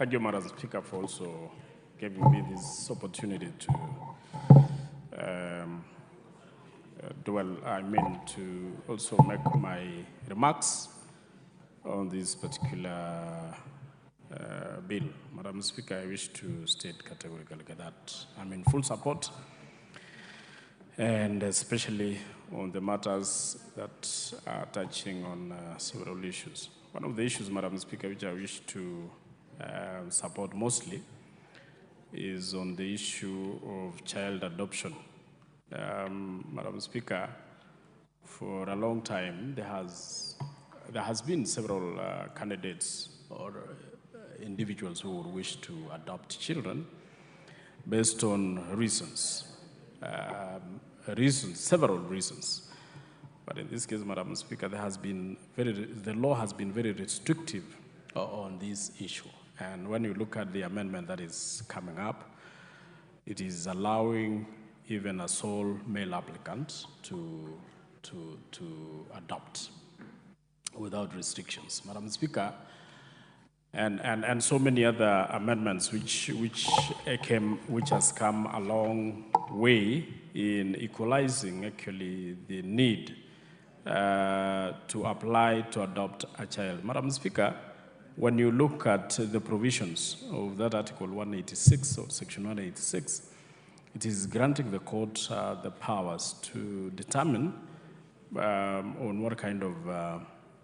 Thank you, Madam Speaker, for also giving me this opportunity to to also make my remarks on this particular bill. Madam Speaker, I wish to state categorically that I'm in full support, and especially on the matters that are touching on several issues. One of the issues, Madam Speaker, which I wish to support mostly is on the issue of child adoption. Madam Speaker, for a long time, there has been several candidates or individuals who would wish to adopt children based on reasons, several reasons. But in this case, Madam Speaker, the law has been very restrictive on this issue. And when you look at the amendment that is coming up, it is allowing even a sole male applicant to adopt without restrictions. Madam Speaker, and so many other amendments which has come a long way in equalizing actually the need to apply to adopt a child. Madam Speaker, when you look at the provisions of that Article 186 or Section 186, it is granting the court the powers to determine on what kind of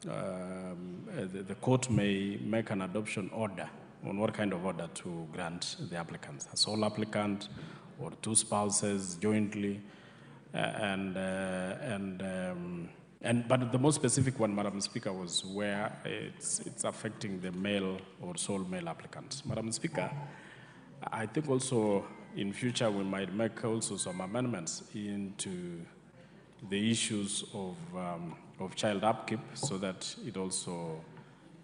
the court may make an adoption order, on what kind of order to grant the applicant, a sole applicant or two spouses jointly, but the most specific one, Madam Speaker, was where it's affecting the male or sole male applicant. Madam Speaker, I think also in future we might make also some amendments into the issues of child upkeep so that it also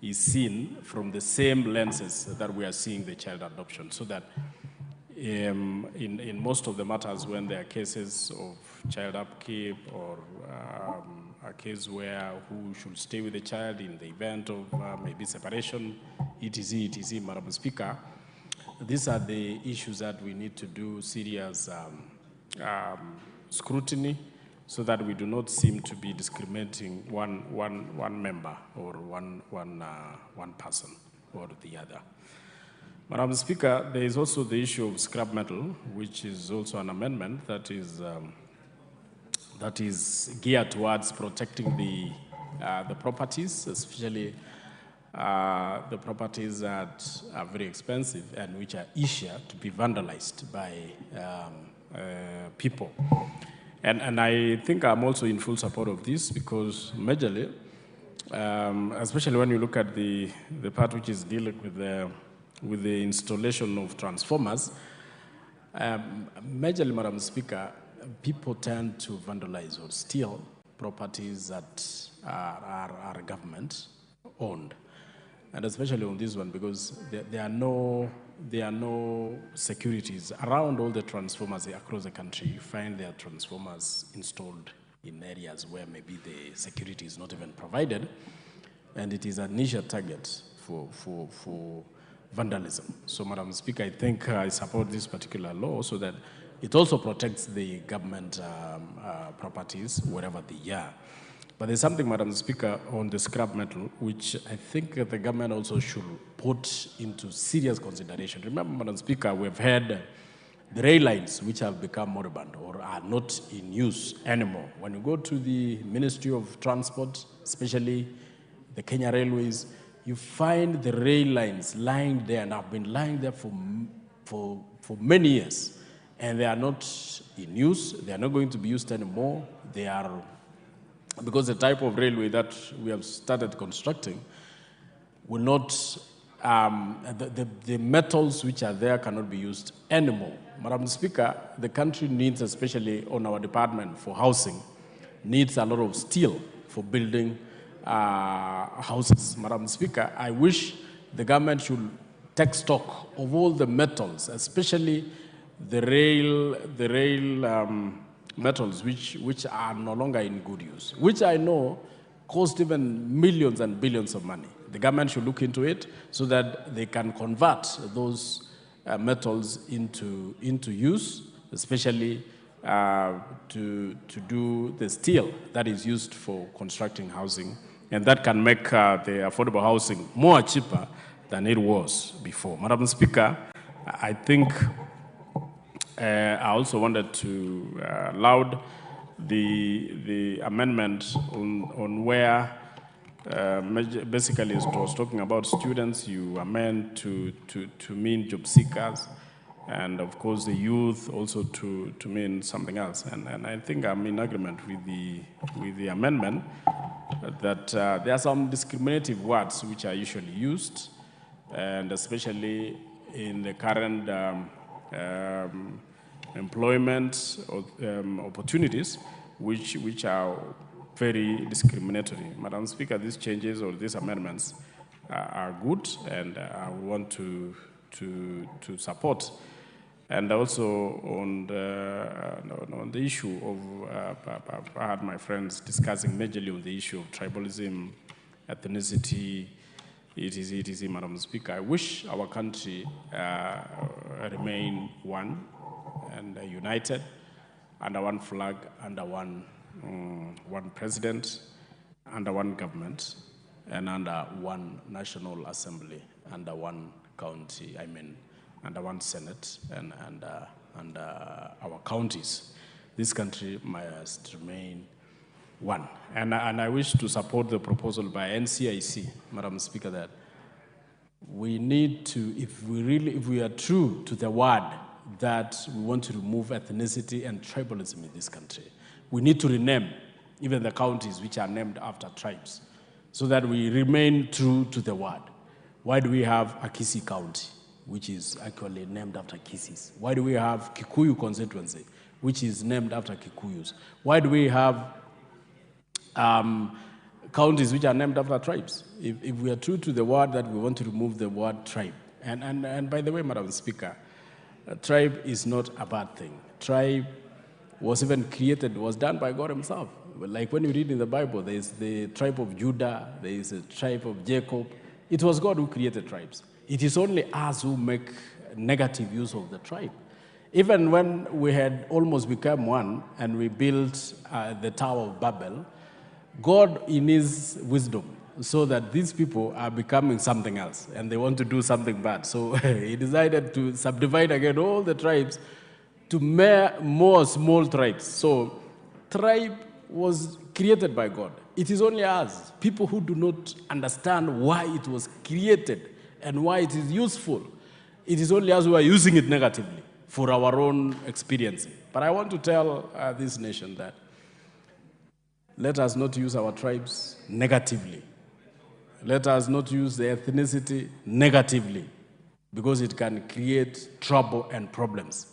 is seen from the same lenses that we are seeing the child adoption, so that in most of the matters when there are cases of child upkeep or a case where who should stay with the child in the event of maybe separation, etc., Madam Speaker, these are the issues that we need to do serious scrutiny so that we do not seem to be discriminating one member or one person or the other. Madam Speaker, there is also the issue of scrap metal, which is also an amendment that is geared towards protecting the properties, especially the properties that are very expensive and which are easier to be vandalized by people. And I think I'm also in full support of this because majorly, especially when you look at the part which is dealing with the installation of transformers, majorly, Madam Speaker, people tend to vandalize or steal properties that are government-owned. And especially on this one, because there are no securities around all the transformers across the country. You find there are transformers installed in areas where maybe the security is not even provided, and it is an initial target for vandalism. So, Madam Speaker, I think I support this particular law so that it also protects the government properties wherever they are. But there's something, Madam Speaker, on the scrap metal, which I think the government also should put into serious consideration. Remember, Madam Speaker, we've had the rail lines which have become moribund or are not in use anymore. When you go to the Ministry of Transport, especially the Kenya Railways, you find the rail lines lying there and have been lying there for many years. And they are not in use. They are not going to be used anymore. They are, because the type of railway that we have started constructing will not, the metals which are there cannot be used anymore. Madam Speaker, the country needs, especially on our department for housing, needs a lot of steel for building houses. Madam Speaker, I wish the government should take stock of all the metals, especially the rail metals which are no longer in good use, which I know cost even millions and billions of money. The government should look into it so that they can convert those metals into use, especially to do the steel that is used for constructing housing, and that can make the affordable housing more cheaper than it was before. Madam Speaker, I think I also wanted to laud the amendment on where basically it was talking about students. You amend to mean job seekers, and of course the youth also to mean something else. And I think I'm in agreement with the amendment that there are some discriminative words which are usually used, and especially in the current employment opportunities, which are very discriminatory. Madam Speaker, these changes or these amendments are good, and I want to support. And also on the issue of, I had my friends discussing majorly on the issue of tribalism, ethnicity, etc. Madam Speaker, I wish our country remain one and united under one flag, under one president, under one government, and under one National Assembly, under one county, under one Senate, and under our counties. This country must remain one. And I wish to support the proposal by NCIC, Madam Speaker, that we need to, if we are true to the word that we want to remove ethnicity and tribalism in this country, we need to rename even the counties which are named after tribes, so that we remain true to the word. Why do we have Akisi County, which is actually named after Kisis? Why do we have Kikuyu constituency, which is named after Kikuyus? Why do we have counties which are named after tribes? If we are true to the word that we want to remove the word tribe. And by the way, Madam Speaker, tribe is not a bad thing. Tribe was even created, was done by God himself. Like when you read in the Bible, there is the tribe of Judah, there is a tribe of Jacob. It was God who created tribes. It is only us who make negative use of the tribe. Even when we had almost become one and we built the Tower of Babel, God in his wisdom saw that these people are becoming something else and they want to do something bad. So he decided to subdivide again all the tribes to more small tribes. So tribe was created by God. It is only us, people who do not understand why it was created and why it is useful. It is only us who are using it negatively for our own experience. But I want to tell this nation that let us not use our tribes negatively. Let us not use the ethnicity negatively, because it can create trouble and problems.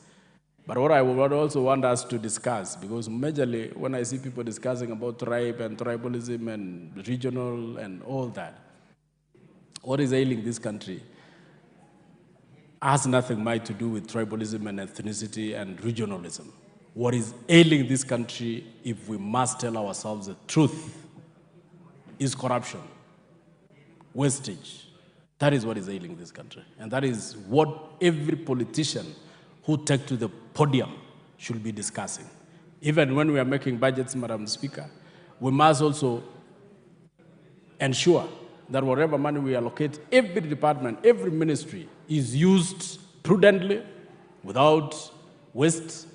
But what I would also want us to discuss, because majorly when I see people discussing about tribe and tribalism and regional and all that, what is ailing this country has nothing much to do with tribalism and ethnicity and regionalism. What is ailing this country, if we must tell ourselves the truth, is corruption, wastage. That is what is ailing this country. And that is what every politician who take to the podium should be discussing. Even when we are making budgets, Madam Speaker, we must also ensure that whatever money we allocate, every department, every ministry is used prudently, without waste.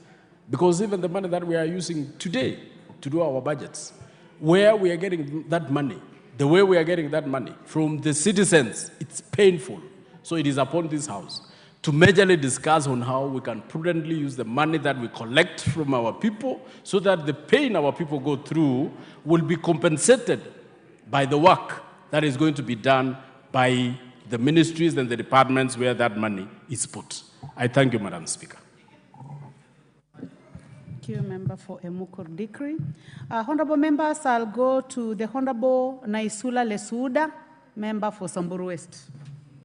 Because even the money that we are using today to do our budgets, where we are getting that money, the way we are getting that money from the citizens, it's painful. So it is upon this House to majorly discuss on how we can prudently use the money that we collect from our people, so that the pain our people go through will be compensated by the work that is going to be done by the ministries and the departments where that money is put. I thank you, Madam Speaker. Thank you, Member for Emukur Dikri. Honorable members, I'll go to the Honorable Naisula Lesuda, Member for Samburu West.